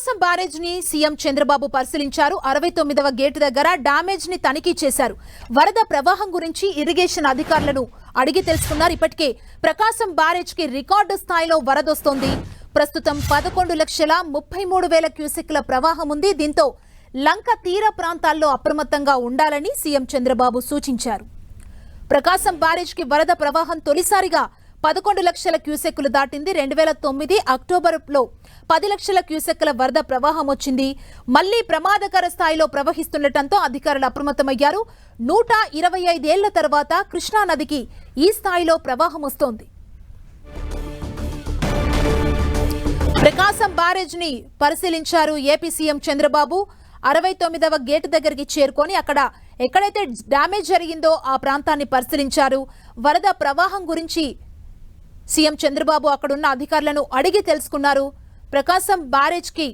ప్రకాశం barrage ని CM Chandrababu పరిశీలించారు. 69వ gate దగ్గర డ్యామేజ్ ని తనిఖీ చేశారు. వరద ప్రవాహం గురించి ఇరిగేషన్ అధికారులను అడిగి తెలుసుకున్నారు. ఇప్పటికే ప్రకాశం బ్యారేజ్ కి రికార్డు స్థాయిలో వరదొస్తోంది. ప్రస్తుతం 11,33,000 క్యూసెక్ల ప్రవాహం ఉంది. దీంతో లంక తీర ప్రాంతాల్లో అప్రమత్తంగా ఉండాలని సీఎం చంద్రబాబు సూచించారు. ప్రకాశం బ్యారేజ్ కి వరద ప్రవాహం తొలిసారిగా 11 లక్షల క్యూసెక్కులు దాటింది. 2009 అక్టోబర్లో 10 లక్షల క్యూసెక్కుల వరద ప్రవాహం వచ్చింది. మళ్లీ ప్రమాదకర స్థాయిలో ప్రవహిస్తుండటంతో అధికారులు అప్రమత్తమయ్యారు. 125 ఏళ్ల తర్వాత కృష్ణా నదికి ఈ స్థాయిలో ప్రవాహం వస్తోంది. ప్రకాశం బ్యారేజ్ ని పరిశీలించారు ఏపీ సీఎం చంద్రబాబు. 69వ గేటు దగ్గరికి చేరుకొని అక్కడ ఎక్కడైతే డ్యామేజ్ జరిగిందో ఆ ప్రాంతాన్ని పరిశీలించారు. వరద ప్రవాహం గురించి సీఎం చంద్రబాబు అక్కడున్న అధికారులను అడిగి తెలుసుకున్నారు. ప్రకాశం బ్యారేజ్ కి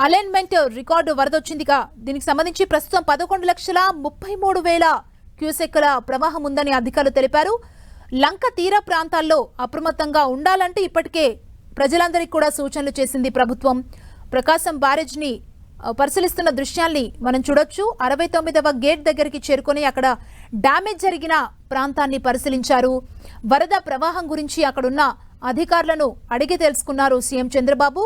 అలైన్మెంట్ రికార్డు వరదొచ్చిందిగా దీనికి సంబంధించి ప్రస్తుతం 11,33,000 క్యూసెక్కుల ప్రవాహం ఉందని అధికారులు తెలిపారు. లంక తీర ప్రాంతాల్లో అప్రమత్తంగా ఉండాలంటూ ఇప్పటికే ప్రజలందరికీ కూడా సూచనలు చేసింది ప్రభుత్వం. ప్రకాశం బ్యారేజ్ ని పరిశీలిస్తున్న దృశ్యాల్ని మనం చూడొచ్చు. 69వ గేట్ దగ్గరికి చేరుకొని అక్కడ డ్యామేజ్ జరిగిన ప్రాంతాన్ని పరిశీలించారు. వరద ప్రవాహం గురించి అక్కడున్న అధికారులను అడిగి తెలుసుకున్నారు సీఎం చంద్రబాబు.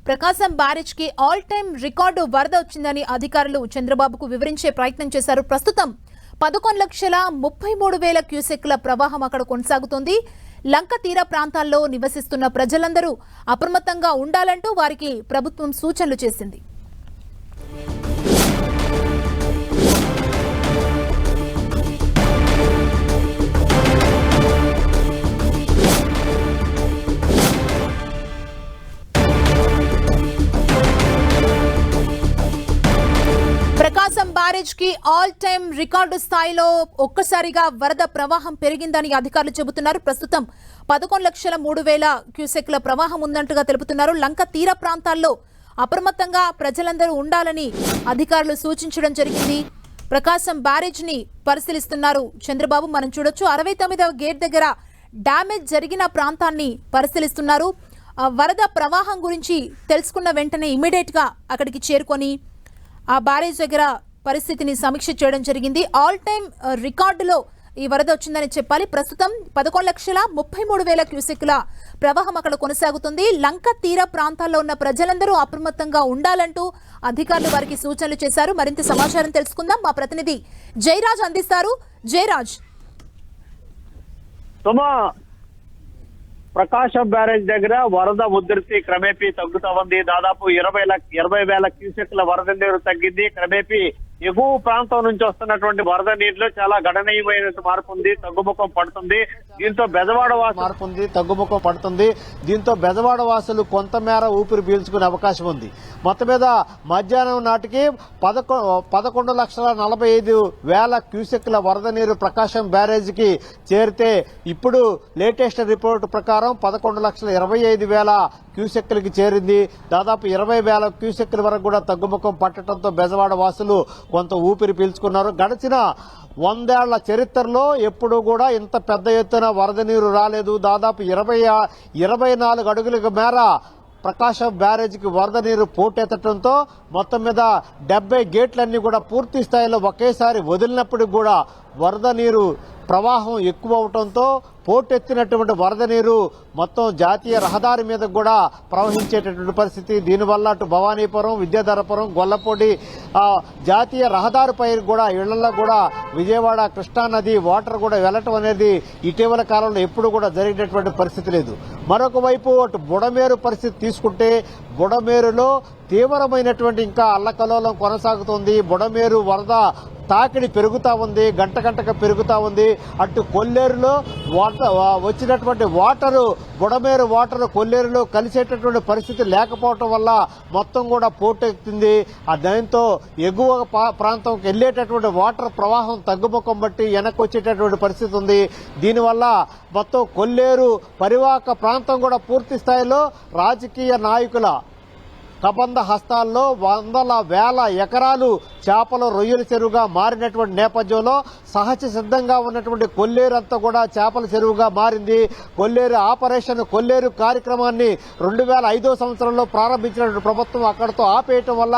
ప్రకాశం బ్యారేజ్ కి ఆల్ టైమ్ రికార్డు వరద వచ్చిందని అధికారులు చంద్రబాబుకు వివరించే ప్రయత్నం చేశారు. ప్రస్తుతం 11,33,000 క్యూసెక్ల ప్రవాహం అక్కడ కొనసాగుతోంది. లంక తీర ప్రాంతాల్లో నివసిస్తున్న ప్రజలందరూ అప్రమత్తంగా ఉండాలంటూ వారికి ప్రభుత్వం సూచనలు చేసింది. ప్రకాశం బ్యారేజ్ కి ఆల్ టైమ్ రికార్డు స్థాయిలో ఒక్కసారిగా వరద ప్రవాహం పెరిగిందని అధికారులు చెబుతున్నారు. ప్రస్తుతం 11,03,000 క్యూసెక్ల ప్రవాహం ఉందంటగా తెలుపుతున్నారు. లంక తీర ప్రాంతాల్లో అప్రమత్తంగా ప్రజలందరూ ఉండాలని అధికారులు సూచించడం జరిగింది. ప్రకాశం బ్యారేజ్ ని పరిశీలిస్తున్నారు చంద్రబాబు. మనం చూడొచ్చు 69వ గేట్ దగ్గర డ్యామేజ్ జరిగిన ప్రాంతాన్ని పరిశీలిస్తున్నారు. వరద ప్రవాహం గురించి తెలుసుకున్న వెంటనే ఇమీడియట్ గా అక్కడికి చేరుకొని ఆ బ్యారేజ్ దగ్గర పరిస్థితిని సమీక్ష చేయడం జరిగింది. ఆల్ టైమ్ రికార్డులో ఈ వరద వచ్చిందని చెప్పాలి. ప్రస్తుతం 11,33,000 క్యూసెక్కుల ప్రవాహం అక్కడ కొనసాగుతుంది. లంక తీర ప్రాంతాల్లో ఉన్న ప్రజలందరూ అప్రమత్తంగా ఉండాలంటూ అధికారులు వారికి సూచనలు చేశారు. మరింత సమాచారం తెలుసుకుందాం. మా ప్రతినిధి జయరాజ్ అందిస్తారు. జయరాజ్, ప్రకాశం బ్యారేజ్ దగ్గర వరద ఉధృతి క్రమేపీ తగ్గుతా ఉంది. దాదాపు 20,000 క్యూసెక్ల వరద నీరు తగ్గింది. క్రమేపీ ఎగువ ప్రాంతం నుంచి వస్తున్నటువంటి వరద నీటిలో చాలా గణనీయమైన మార్పు ఉంది, తగ్గుముఖం పడుతుంది. దీంతో బెజవాడ వాసులు కొంతమేర ఊపిరి పీల్చుకునే అవకాశం ఉంది. మొత్తం మీద మధ్యాహ్నం నాటికి 11,45,000 క్యూసెక్ల వరద నీరు ప్రకాశం బ్యారేజ్ కి చేరితే ఇప్పుడు లేటెస్ట్ రిపోర్టు ప్రకారం 11,25,000 క్యూసెక్లకి చేరింది. దాదాపు 20,000 క్యూసెక్ల వరకు కూడా తగ్గుముఖం పట్టడంతో బెజవాడ వాసులు కొంత ఊపిరి పీల్చుకున్నారు. గడిచిన 100 ఏళ్ల చరిత్రలో ఎప్పుడు కూడా ఇంత పెద్ద ఎత్తున వరద నీరు రాలేదు. దాదాపు 24 అడుగుల మేర ప్రకాశం బ్యారేజ్కి వరద నీరు పోటెత్తడంతో మొత్తం మీద 70 గేట్లన్నీ కూడా పూర్తి స్థాయిలో ఒకేసారి వదిలినప్పటికి కూడా వరద నీరు ప్రవాహం ఎక్కువ అవడంతో పోటెత్తినటువంటి వరద నీరు మొత్తం జాతీయ రహదారి మీద కూడా ప్రవహించేటటువంటి పరిస్థితి. దీనివల్ల అటు భవానీపురం, విద్యాధరపురం, గొల్లపూడి జాతీయ రహదారిపై కూడా ఇళ్లలో కూడా విజయవాడ కృష్ణా నది వాటర్ కూడా వెళ్లటం అనేది ఇటీవల కాలంలో ఎప్పుడు కూడా జరిగినటువంటి పరిస్థితి లేదు. మరొక వైపు అటు బుడమేరు పరిస్థితి తీసుకుంటే బుడమేరులో తీవ్రమైనటువంటి ఇంకా అల్లకల్లోలం కొనసాగుతోంది. బుడమేరు వరద తాకిడి పెరుగుతా ఉంది, గంటకు పెరుగుతా ఉంది. అటు కొల్లేరులో వచ్చినటువంటి వాటరు బుడమేరు వాటర్ కొల్లేరులో కలిసేటటువంటి పరిస్థితి లేకపోవటం వల్ల మొత్తం కూడా పోటెత్తింది. దాంతో ఎగువ ప్రాంతంకి వెళ్లేటటువంటి వాటర్ ప్రవాహం తగ్గుముఖం బట్టి వెనక్కి వచ్చేటటువంటి పరిస్థితి ఉంది. దీనివల్ల మొత్తం కొల్లేరు పరివాహక ప్రాంతం కూడా పూర్తి స్థాయిలో రాజకీయ నాయకుల కబంధ హస్తాల్లో వందల వేల ఎకరాలు చేపల రొయ్యల చెరువుగా మారినటువంటి నేపథ్యంలో సహజ సిద్ధంగా ఉన్నటువంటి కొల్లేరు అంతా కూడా చేపల చెరువుగా మారింది. కొల్లేరు ఆపరేషన్ కొల్లేరు కార్యక్రమాన్ని 2005 సంవత్సరంలో ప్రారంభించినటువంటి ప్రభుత్వం అక్కడితో ఆపేయటం వల్ల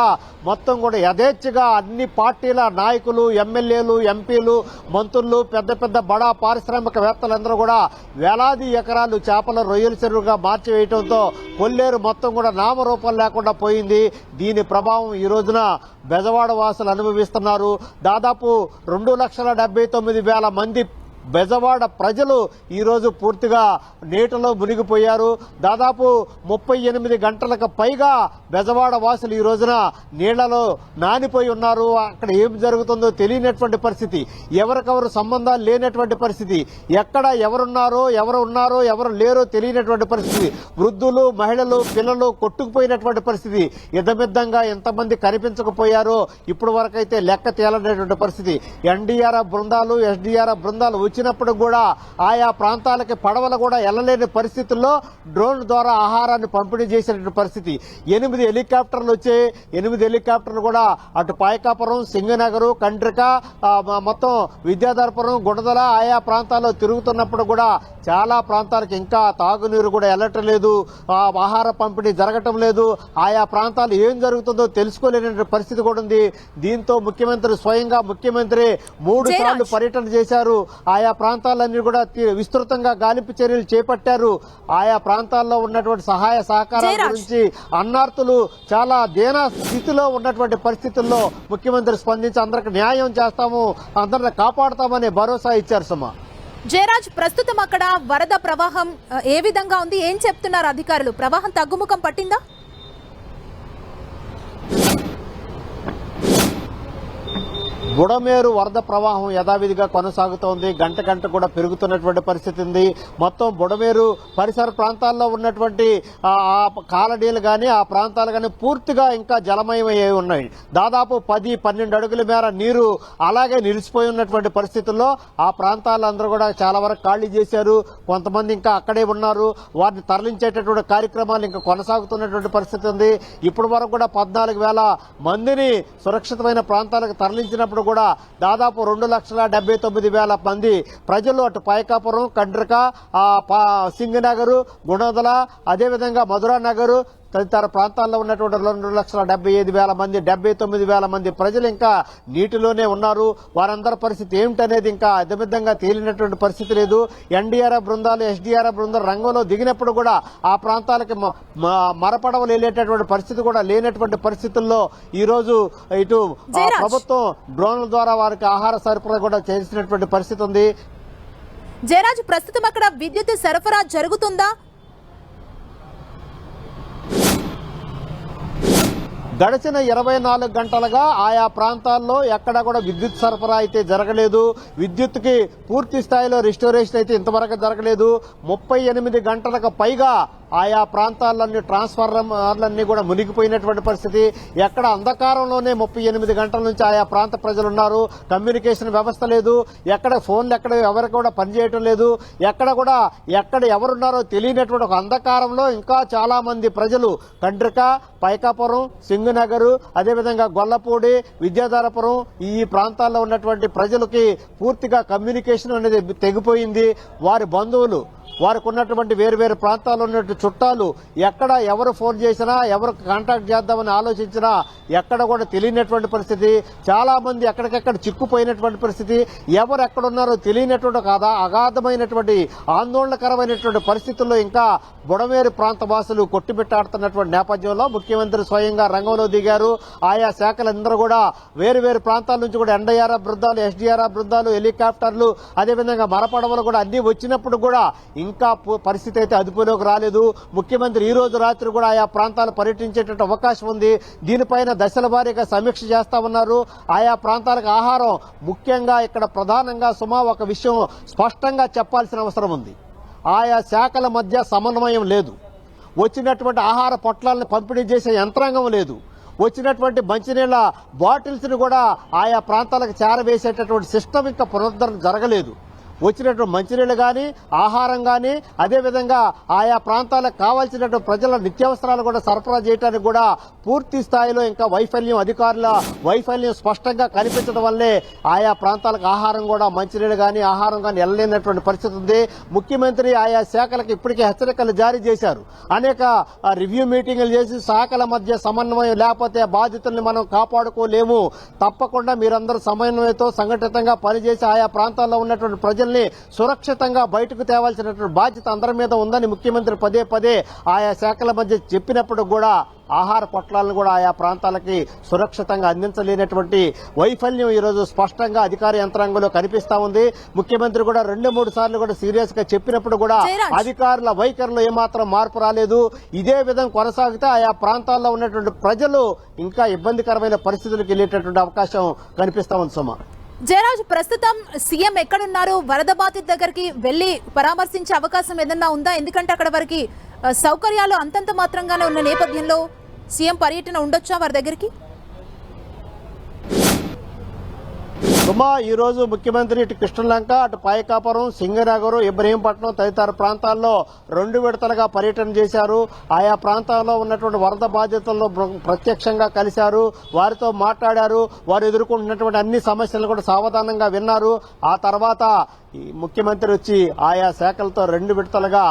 మొత్తం కూడా యథేచ్ఛగా అన్ని పార్టీల నాయకులు, ఎమ్మెల్యేలు, ఎంపీలు, మంత్రులు, పెద్ద పెద్ద బడా పారిశ్రామికవేత్తలందరూ కూడా వేలాది ఎకరాలు చేపల రొయ్యల చెరువుగా మార్చివేయడంతో కొల్లేరు మొత్తం కూడా నామరూపం లేకుండా పోయింది. దీని ప్రభావం ఈ రోజున బెజవాడ వాసులు అనుభవిస్తున్నారు. దాదాపు 2,79,000 మంది బెజవాడ ప్రజలు ఈరోజు పూర్తిగా నీటిలో మునిగిపోయారు. దాదాపు 38 గంటలకు పైగా బెజవాడ వాసులు ఈ రోజున నీళ్లలో నానిపోయి ఉన్నారు. అక్కడ ఏం జరుగుతుందో తెలియనటువంటి పరిస్థితి, ఎవరికెవరు సంబంధాలు లేనటువంటి పరిస్థితి, ఎక్కడ ఎవరున్నారో ఎవరు లేరో తెలియనటువంటి పరిస్థితి, వృద్ధులు, మహిళలు, పిల్లలు కొట్టుకుపోయినటువంటి పరిస్థితి, యుద్ధమిద్దంగా ఎంతమంది కనిపించకపోయారో ఇప్పటి వరకైతే లెక్క తేలనేటువంటి పరిస్థితి. ఎన్డీఆర్ఎఫ్ బృందాలు, ఎస్డీఆర్ఎఫ్ బృందాలు వచ్చినప్పుడు కూడా ఆయా ప్రాంతాలకి పడవలు కూడా వెళ్లలేని పరిస్థితుల్లో డ్రోన్ ద్వారా ఆహారాన్ని పంపిణీ చేసినటువంటి పరిస్థితి. 8 హెలికాప్టర్లు వచ్చాయి. 8 హెలికాప్టర్లు కూడా అటు పాయకాపురం, సింగనగర్, కండ్రిక, మొత్తం విద్యాధరపురం, గుణదల ఆయా ప్రాంతాల్లో తిరుగుతున్నప్పుడు కూడా చాలా ప్రాంతాలకు ఇంకా తాగునీరు కూడా వెళ్ళటం లేదు, ఆహార పంపిణీ జరగటం లేదు. ఆయా ప్రాంతాలు ఏం జరుగుతుందో తెలుసుకోలేని పరిస్థితి కూడా ఉంది. దీంతో ముఖ్యమంత్రి స్వయంగా 3 సార్లు పర్యటన చేశారు. ఆయా ప్రాంతాలన్నీ కూడా విస్తృతంగా గాలింపు చర్యలు చేపట్టారు. ఆయా ప్రాంతాల్లో ఉన్నటువంటి సహాయ సహకారాల గురించి అన్నార్తులు చాలా దీన స్థితిలో ఉన్నటువంటి పరిస్థితుల్లో ముఖ్యమంత్రి స్పందించి అందరికి న్యాయం చేస్తాము, అందరిని కాపాడుతామనే భరోసా ఇచ్చారు. సుమా, జయరాజ్, ప్రస్తుతం అక్కడ వరద ప్రవాహం ఏ విధంగా ఉంది? ఏం చెప్తున్నారు అధికారులు? ప్రవాహం తగ్గుముఖం పట్టిందా? బుడమేరు వరద ప్రవాహం యథావిధిగా కొనసాగుతోంది. గంట కూడా పెరుగుతున్నటువంటి పరిస్థితి ఉంది. మొత్తం బుడమేరు పరిసర ప్రాంతాల్లో ఉన్నటువంటి కాలనీలు కానీ ఆ ప్రాంతాలు కానీ పూర్తిగా ఇంకా జలమయమయ్యే ఉన్నాయి. దాదాపు 10-12 అడుగుల మేర నీరు అలాగే నిలిచిపోయి ఉన్నటువంటి పరిస్థితుల్లో ఆ ప్రాంతాలందరూ కూడా చాలా వరకు ఖాళీ చేశారు. కొంతమంది ఇంకా అక్కడే ఉన్నారు. వారిని తరలించేటటువంటి కార్యక్రమాలు ఇంకా కొనసాగుతున్నటువంటి పరిస్థితి ఉంది. ఇప్పటి వరకు కూడా 14,000 మందిని సురక్షితమైన ప్రాంతాలకు తరలించినప్పుడు కూడా దాదాపు 2,79,000 మంది ప్రజలు అటు పాయకాపురం, కండ్రిక, సింగనగర్, గుణదల, అదేవిధంగా మధురా నగర్ తదితర ప్రాంతాల్లో ఉన్నటువంటి 2,75,000 మంది, 79,000 మంది ప్రజలు ఇంకా నీటిలోనే ఉన్నారు. వారందరి పరిస్థితి ఏమిటనేది ఇంకా అర్థమిద్దంగా తేలినటువంటి పరిస్థితి లేదు. ఎన్డీఆర్ఎఫ్ బృందాలు, ఎస్డీఆర్ఎఫ్ బృందాలు రంగంలో దిగినప్పుడు కూడా ఆ ప్రాంతాలకి మరపడవలు వెళ్ళేటటువంటి పరిస్థితి కూడా లేనటువంటి పరిస్థితుల్లో ఈ రోజు ఇటు ప్రభుత్వం డ్రోన్ల ద్వారా వారికి ఆహార సరఫరా కూడా చేసినటువంటి పరిస్థితి ఉంది. జయరాజ్, ప్రస్తుతం అక్కడ విద్యుత్ సరఫరా జరుగుతుందా? గడిచిన 24 గంటలుగా ఆయా ప్రాంతాల్లో ఎక్కడా కూడా విద్యుత్ సరఫరా అయితే జరగలేదు. విద్యుత్కి పూర్తి స్థాయిలో రిస్టోరేషన్ అయితే ఇంతవరకు జరగలేదు. 38 గంటలకు పైగా ఆయా ప్రాంతాలన్నీ ట్రాన్స్ఫార్మర్లన్నీ కూడా మునిగిపోయినటువంటి పరిస్థితి. ఎక్కడ అంధకారంలోనే 38 గంటల నుంచి ఆయా ప్రాంత ప్రజలు ఉన్నారు. కమ్యూనికేషన్ వ్యవస్థ లేదు. ఎక్కడ ఫోన్లు ఎవరికి కూడా పనిచేయటం లేదు. ఎక్కడ ఎవరున్నారో తెలియనటువంటి ఒక అంధకారంలో ఇంకా చాలా మంది ప్రజలు కండ్రిక, పైకాపురం, సింగనగర్, అదేవిధంగా గొల్లపూడి, విద్యాధరపురం ఈ ప్రాంతాల్లో ఉన్నటువంటి ప్రజలకి పూర్తిగా కమ్యూనికేషన్ అనేది తెగిపోయింది. వారి బంధువులు, వారికి ఉన్నటువంటి వేరు ప్రాంతాల్లో ఉన్నటువంటి చుట్టాలు ఎక్కడ ఎవరు ఫోన్ చేసినా, ఎవరు కాంటాక్ట్ చేద్దామని ఆలోచించినా ఎక్కడ కూడా తెలియనటువంటి పరిస్థితి. చాలా మంది ఎక్కడికెక్కడ చిక్కుపోయినటువంటి పరిస్థితి. ఎవరు ఎక్కడున్నారో తెలియనటువంటి ఒక అగాధమైనటువంటి ఆందోళనకరమైనటువంటి పరిస్థితుల్లో ఇంకా బుడమేరు ప్రాంత వాసులు కొట్టిబిట్టాడుతున్నటువంటి నేపథ్యంలో ముఖ్యమంత్రి స్వయంగా రంగంలో దిగారు. ఆయా శాఖలందరూ కూడా వేరు ప్రాంతాల నుంచి కూడా ఎన్డీఆర్ఎఫ్ బృందాలు, ఎస్డీఆర్ఎఫ్ బృందాలు, హెలికాప్టర్లు, అదేవిధంగా మరపడవలు కూడా అన్ని వచ్చినప్పుడు కూడా ఇంకా పరిస్థితి అయితే అదుపులోకి రాలేదు. ముఖ్యమంత్రి ఈ రోజు రాత్రి కూడా ఆయా ప్రాంతాలు పర్యటించేట అవకాశం ఉంది. దీనిపైన దశల వారీగా సమీక్ష చేస్తా ఉన్నారు. ఆయా ప్రాంతాలకు ఆహారం ముఖ్యంగా ఇక్కడ ప్రధానంగా ఒక విషయం స్పష్టంగా చెప్పాల్సిన అవసరం ఉంది. ఆయా శాఖల మధ్య సమన్వయం లేదు. వచ్చినటువంటి ఆహార పొట్లాలను పంపిణీ చేసే యంత్రాంగం లేదు. వచ్చినటువంటి మంచినీళ్ల బాటిల్స్ ని కూడా ఆయా ప్రాంతాలకు చేరవేసేటటువంటి సిస్టమ్ ఇంకా పునరుద్ధరణ జరగలేదు. వచ్చినటువంటి మంచినీళ్ళు కానీ ఆహారం కానీ అదేవిధంగా ఆయా ప్రాంతాలకు కావాల్సినటువంటి ప్రజల నిత్యావసరాలు కూడా సరఫరా చేయడానికి కూడా పూర్తి స్థాయిలో ఇంకా అధికారుల వైఫల్యం స్పష్టంగా కనిపించడం వల్లే ఆయా ప్రాంతాలకు ఆహారం కూడా మంచినీళ్ళు కానీ ఆహారం కానీ వెళ్ళలేనటువంటి పరిస్థితి ఉంది. ముఖ్యమంత్రి ఆయా శాఖలకు ఇప్పటికే హెచ్చరికలు జారీ చేశారు. అనేక రివ్యూ మీటింగులు చేసి శాఖల మధ్య సమన్వయం లేకపోతే బాధితుల్ని మనం కాపాడుకోలేము. తప్పకుండా మీరందరూ సమన్వయంతో సంఘటితంగా పనిచేసి ఆయా ప్రాంతాల్లో ఉన్నటువంటి ప్రజల్ని సురక్షితంగా బయటకు తేవాల్సినటువంటి బాధ్యత అందరి మీద ఉందని ముఖ్యమంత్రి పదే పదే ఆయా శాఖల మధ్య చెప్పినప్పుడు కూడా ఆహార పొట్లాలను కూడా ఆయా ప్రాంతాలకి సురక్షితంగా అందించలేనటువంటి వైఫల్యం ఈరోజు స్పష్టంగా అధికార యంత్రాంగంలో కనిపిస్తా ఉంది. ముఖ్యమంత్రి కూడా 2-3 సార్లు కూడా సీరియస్ గా చెప్పినప్పుడు కూడా అధికారుల వైఖరిలో ఏమాత్రం మార్పు రాలేదు. ఇదే విధంగా కొనసాగితే ఆయా ప్రాంతాల్లో ఉన్నటువంటి ప్రజలు ఇంకా ఇబ్బందికరమైన పరిస్థితులకు వెళ్ళేటటువంటి అవకాశం కనిపిస్తా ఉంది. సుమ, జయరాజ్, ప్రస్తుతం సీఎం ఎక్కడున్నారు? వరద బాధిత దగ్గరికి వెళ్లి పరామర్శించే అవకాశం ఏదన్నా ఉందా? ఎందుకంటే అక్కడ వారికి సౌకర్యాలు అంతంత మాత్రంగానే ఉన్న నేపథ్యంలో సీఎం పర్యటన ఉండొచ్చా వారి దగ్గరికి? సుమా, ఈ రోజు ముఖ్యమంత్రి ఇటు కృష్ణలంక, అటు పాయకాపురం, సింగనగరం, ఇబ్రహీంపట్నం తదితర ప్రాంతాల్లో 2 విడతలుగా పర్యటన చేశారు. ఆయా ప్రాంతాల్లో ఉన్నటువంటి వరద బాధితులను ప్రత్యక్షంగా కలిశారు, వారితో మాట్లాడారు, వారు ఎదుర్కొంటున్నటువంటి అన్ని సమస్యలను కూడా సావధానంగా విన్నారు. ఆ తర్వాత ముఖ్యమంత్రి వచ్చి ఆయా శాఖలతో 2 విడతలుగా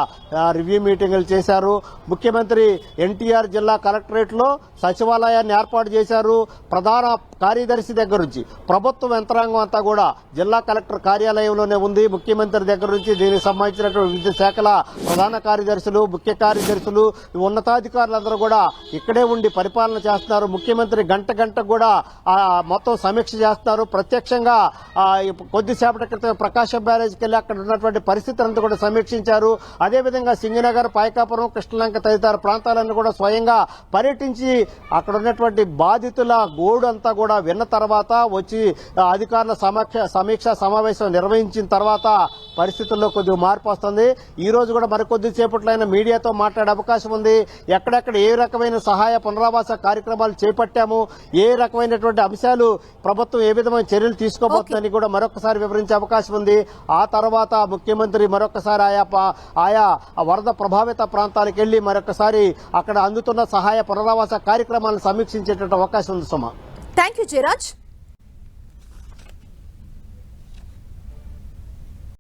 రివ్యూ మీటింగులు చేశారు. ముఖ్యమంత్రి ఎన్టీఆర్ జిల్లా కలెక్టరేట్ లో సచివాలయాన్ని ఏర్పాటు చేశారు. ప్రధాన కార్యదర్శి దగ్గర నుంచి ప్రభుత్వ యంత్రాంగం అంతా కూడా జిల్లా కలెక్టర్ కార్యాలయంలోనే ఉంది. ముఖ్యమంత్రి దగ్గర నుంచి దీనికి సంబంధించినటువంటి వివిధ శాఖల ప్రధాన కార్యదర్శులు, ముఖ్య కార్యదర్శులు, ఉన్నతాధికారులందరూ కూడా ఇక్కడే ఉండి పరిపాలన చేస్తున్నారు. ముఖ్యమంత్రి గంట కూడా మొత్తం సమీక్ష చేస్తున్నారు. ప్రత్యక్షంగా కొద్దిసేపటి క్రితం ప్రకాశం బ్యారేజ్కి వెళ్లి అక్కడ ఉన్నటువంటి పరిస్థితులంతా కూడా సమీక్షించారు. అదేవిధంగా సింగనగర్, పాయకాపురం, కృష్ణలంక తదితర ప్రాంతాలను కూడా స్వయంగా పర్యటించి అక్కడ ఉన్నటువంటి బాధితుల గోడు అంతా కూడా విన్న తర్వాత వచ్చి అధికారుల సమీక్ష సమావేశం నిర్వహించిన తర్వాత పరిస్థితుల్లో కొద్దిగా మార్పు వస్తుంది. ఈ రోజు కూడా మరికొద్ది సేపట్లో ఆయన మీడియాతో మాట్లాడే అవకాశం ఉంది. ఎక్కడెక్కడ ఏ రకమైన సహాయ పునరావాస కార్యక్రమాలు చేపట్టాము, ఏ రకమైనటువంటి అంశాలు ప్రభుత్వం ఏ విధమైన చర్యలు తీసుకోబోతుందని కూడా మరొకసారి వివరించే అవకాశం ఉంది. ఆ తర్వాత ముఖ్యమంత్రి మరొకసారి ఆయా వరద ప్రభావిత ప్రాంతాలకు వెళ్లి మరొకసారి అక్కడ అందుతున్న సహాయ పునరావాస కార్యక్రమాలను సమీక్షించేటువంటి అవకాశం ఉంది. Suma, thank you Jayaraj.